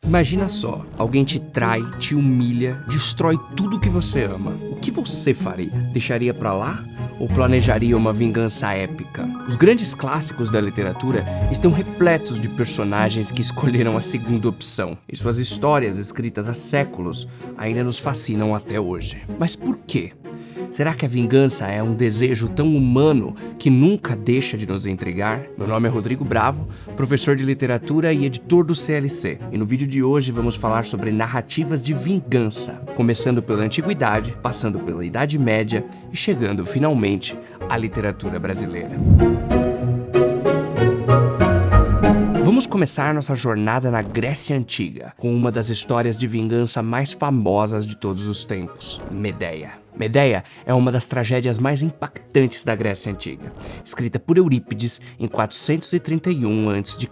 Imagina só, alguém te trai, te humilha, destrói tudo que você ama. O que você faria? Deixaria pra lá? Ou planejaria uma vingança épica? Os grandes clássicos da literatura estão repletos de personagens que escolheram a segunda opção, e suas histórias, escritas há séculos, ainda nos fascinam até hoje. Mas por quê? Será que a vingança é um desejo tão humano que nunca deixa de nos intrigar? Meu nome é Rodrigo Bravo, professor de literatura e editor do CLC. E no vídeo de hoje vamos falar sobre narrativas de vingança, começando pela antiguidade, passando pela Idade Média e chegando finalmente à literatura brasileira. Vamos começar nossa jornada na Grécia Antiga, com uma das histórias de vingança mais famosas de todos os tempos, Medeia. Medeia é uma das tragédias mais impactantes da Grécia Antiga, escrita por Eurípides em 431 a.C.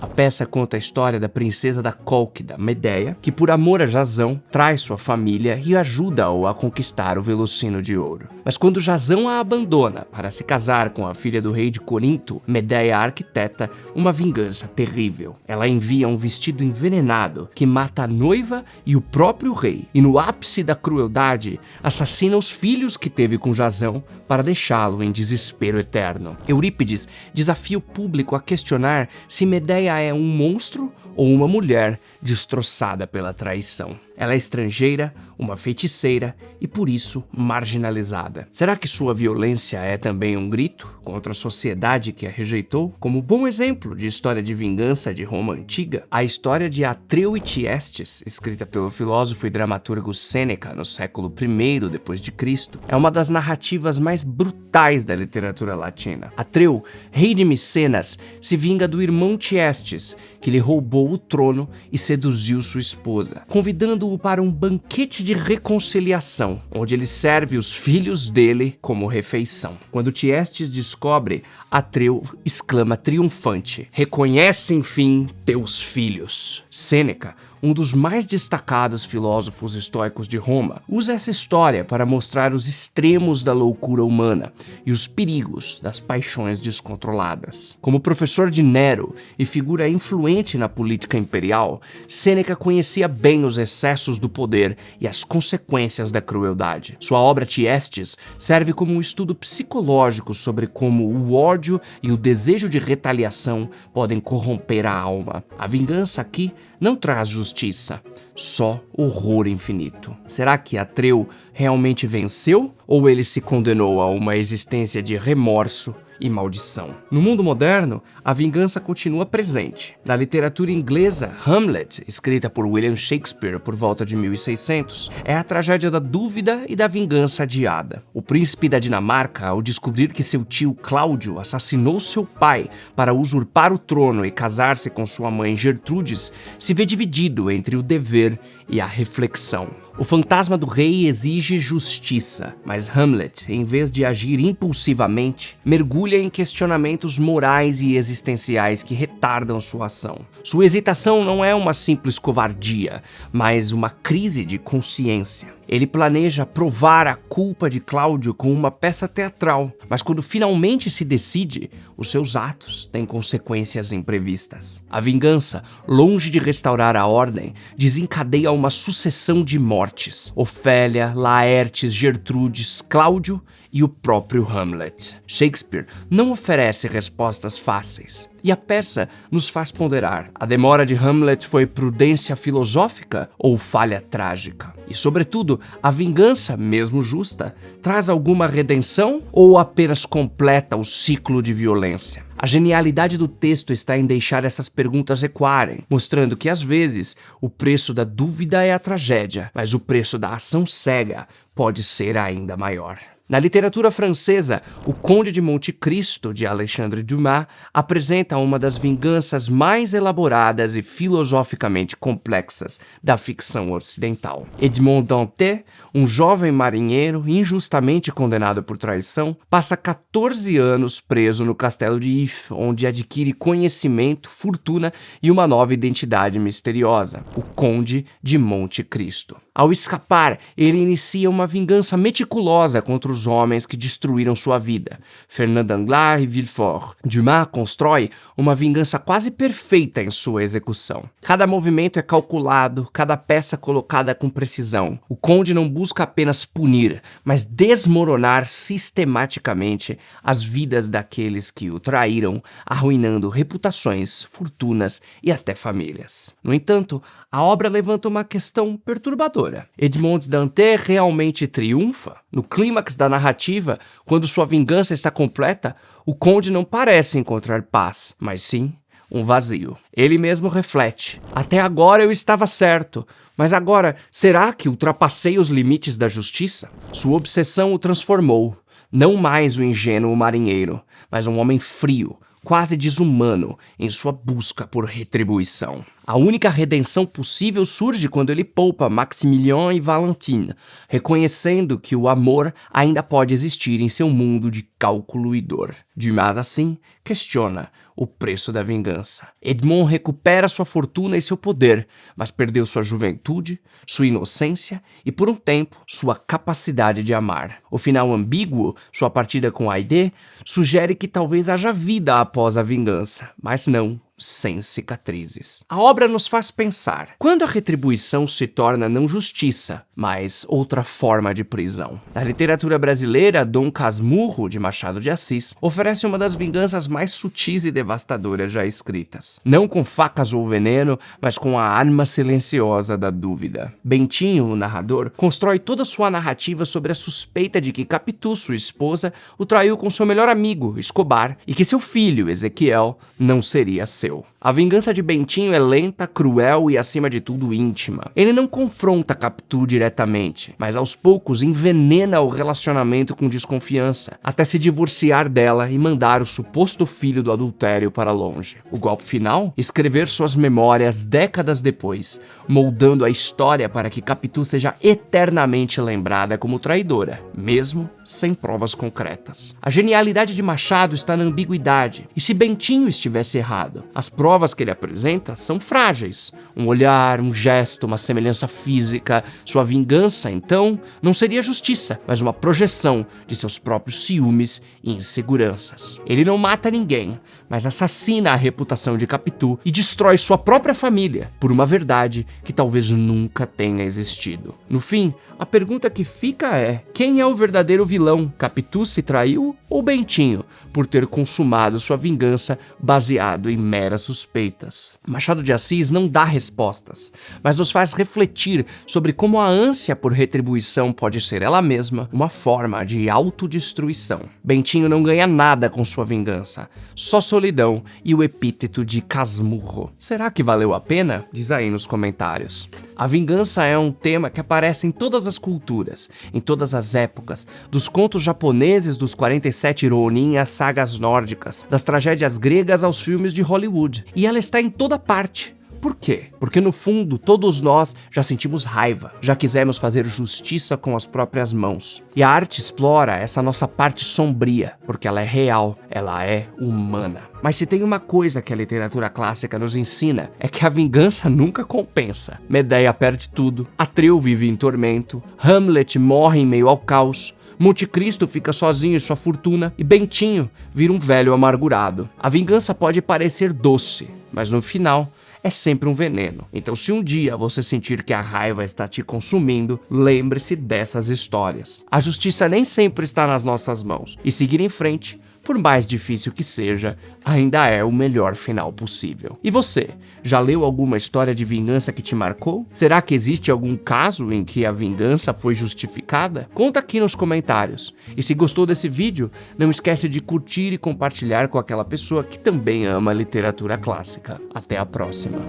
A peça conta a história da princesa da Cólquida, Medeia, que por amor a Jasão, traz sua família e ajuda-o a conquistar o Velocino de Ouro. Mas quando Jasão a abandona para se casar com a filha do rei de Corinto, Medeia arquiteta uma vingança terrível. Ela envia um vestido envenenado que mata a noiva e o próprio rei, e no ápice da crueldade, assassina os filhos que teve com Jasão para deixá-lo em desespero eterno. Eurípides desafia o público a questionar se Medeia é um monstro ou uma mulher destroçada pela traição. Ela é estrangeira, uma feiticeira e por isso marginalizada. Será que sua violência é também um grito contra a sociedade que a rejeitou? Como bom exemplo de história de vingança de Roma antiga, a história de Atreu e Tiestes, escrita pelo filósofo e dramaturgo Sêneca no século I d.C., é uma das narrativas mais brutais da literatura latina. Atreu, rei de Micenas, se vinga do irmão Tiestes, que lhe roubou o trono e seduziu sua esposa, convidando-o para um banquete de reconciliação, onde ele serve os filhos dele como refeição. Quando Tiestes descobre, Atreu exclama triunfante: "Reconhece, enfim, teus filhos." Sêneca, um dos mais destacados filósofos estoicos de Roma, usa essa história para mostrar os extremos da loucura humana e os perigos das paixões descontroladas. Como professor de Nero e figura influente na política imperial, Sêneca conhecia bem os excessos do poder e as consequências da crueldade. Sua obra Tiestes serve como um estudo psicológico sobre como o ódio e o desejo de retaliação podem corromper a alma. A vingança aqui não traz justiça, só horror infinito. Será que Atreu realmente venceu ou ele se condenou a uma existência de remorso e maldição? No mundo moderno, a vingança continua presente. Na literatura inglesa, Hamlet, escrita por William Shakespeare por volta de 1600, é a tragédia da dúvida e da vingança adiada. O príncipe da Dinamarca, ao descobrir que seu tio Cláudio assassinou seu pai para usurpar o trono e casar-se com sua mãe Gertrudes, se vê dividido entre o dever e a reflexão. O fantasma do rei exige justiça, mas Hamlet, em vez de agir impulsivamente, mergulha em questionamentos morais e existenciais que retardam sua ação. Sua hesitação não é uma simples covardia, mas uma crise de consciência. Ele planeja provar a culpa de Cláudio com uma peça teatral, mas quando finalmente se decide, os seus atos têm consequências imprevistas. A vingança, longe de restaurar a ordem, desencadeia uma sucessão de mortes. Ofélia, Laertes, Gertrudes, Cláudio e o próprio Hamlet. Shakespeare não oferece respostas fáceis, e a peça nos faz ponderar: a demora de Hamlet foi prudência filosófica ou falha trágica? E, sobretudo, a vingança, mesmo justa, traz alguma redenção ou apenas completa o ciclo de violência? A genialidade do texto está em deixar essas perguntas ecoarem, mostrando que, às vezes, o preço da dúvida é a tragédia, mas o preço da ação cega pode ser ainda maior. Na literatura francesa, O Conde de Monte Cristo, de Alexandre Dumas, apresenta uma das vinganças mais elaboradas e filosoficamente complexas da ficção ocidental. Edmond Dantes, um jovem marinheiro injustamente condenado por traição, passa 14 anos preso no castelo de If, onde adquire conhecimento, fortuna e uma nova identidade misteriosa, o Conde de Monte Cristo. Ao escapar, ele inicia uma vingança meticulosa contra os homens que destruíram sua vida, Fernand Danglars e Villefort. Dumas constrói uma vingança quase perfeita em sua execução. Cada movimento é calculado, cada peça colocada com precisão. O Conde não busca apenas punir, mas desmoronar sistematicamente as vidas daqueles que o traíram, arruinando reputações, fortunas e até famílias. No entanto, a obra levanta uma questão perturbadora. Edmond Dantès realmente triunfa? No clímax da narrativa, quando sua vingança está completa, o Conde não parece encontrar paz, mas sim um vazio. Ele mesmo reflete: até agora eu estava certo, mas agora, será que ultrapassei os limites da justiça? Sua obsessão o transformou. Não mais o ingênuo marinheiro, mas um homem frio, quase desumano, em sua busca por retribuição. A única redenção possível surge quando ele poupa Maximilien e Valentine, reconhecendo que o amor ainda pode existir em seu mundo de cálculo e dor. Dumas, assim, questiona o preço da vingança. Edmond recupera sua fortuna e seu poder, mas perdeu sua juventude, sua inocência e, por um tempo, sua capacidade de amar. O final ambíguo, sua partida com Haydée, sugere que talvez haja vida após a vingança, mas não sem cicatrizes. A obra nos faz pensar: quando a retribuição se torna não justiça, mas outra forma de prisão? Na literatura brasileira, Dom Casmurro, de Machado de Assis, oferece uma das vinganças mais sutis e devastadoras já escritas. Não com facas ou veneno, mas com a arma silenciosa da dúvida. Bentinho, o narrador, constrói toda sua narrativa sobre a suspeita de que Capitu, sua esposa, o traiu com seu melhor amigo, Escobar, e que seu filho, Ezequiel, não seria seu. A vingança de Bentinho é lenta, cruel e, acima de tudo, íntima. Ele não confronta Capitu diretamente, mas aos poucos envenena o relacionamento com desconfiança, até se divorciar dela e mandar o suposto filho do adultério para longe. O golpe final? Escrever suas memórias décadas depois, moldando a história para que Capitu seja eternamente lembrada como traidora, mesmo sem provas concretas. A genialidade de Machado está na ambiguidade, e se Bentinho estivesse errado? As provas que ele apresenta são frágeis. Um olhar, um gesto, uma semelhança física. Sua vingança, então, não seria justiça, mas uma projeção de seus próprios ciúmes e inseguranças. Ele não mata ninguém, mas assassina a reputação de Capitu e destrói sua própria família por uma verdade que talvez nunca tenha existido. No fim, a pergunta que fica é: quem é o verdadeiro vilão? Capitu se traiu ou Bentinho, por ter consumado sua vingança baseado em meras suspeitas? Machado de Assis não dá respostas, mas nos faz refletir sobre como a ânsia por retribuição pode ser ela mesma uma forma de autodestruição. Bentinho não ganha nada com sua vingança, só solidão e o epíteto de Casmurro. Será que valeu a pena? Diz aí nos comentários. A vingança é um tema que aparece em todas as culturas, em todas as épocas, dos contos japoneses dos 47 Ronin às sagas nórdicas, das tragédias gregas aos filmes de Hollywood. E ela está em toda parte. Por quê? Porque no fundo todos nós já sentimos raiva, já quisemos fazer justiça com as próprias mãos. E a arte explora essa nossa parte sombria, porque ela é real, ela é humana. Mas se tem uma coisa que a literatura clássica nos ensina, é que a vingança nunca compensa. Medeia perde tudo, Atreu vive em tormento, Hamlet morre em meio ao caos, Monte Cristo fica sozinho em sua fortuna e Bentinho vira um velho amargurado. A vingança pode parecer doce, mas no final é sempre um veneno. Então, se um dia você sentir que a raiva está te consumindo, lembre-se dessas histórias. A justiça nem sempre está nas nossas mãos, e seguir em frente, por mais difícil que seja, ainda é o melhor final possível. E você, já leu alguma história de vingança que te marcou? Será que existe algum caso em que a vingança foi justificada? Conta aqui nos comentários. E se gostou desse vídeo, não esquece de curtir e compartilhar com aquela pessoa que também ama literatura clássica. Até a próxima.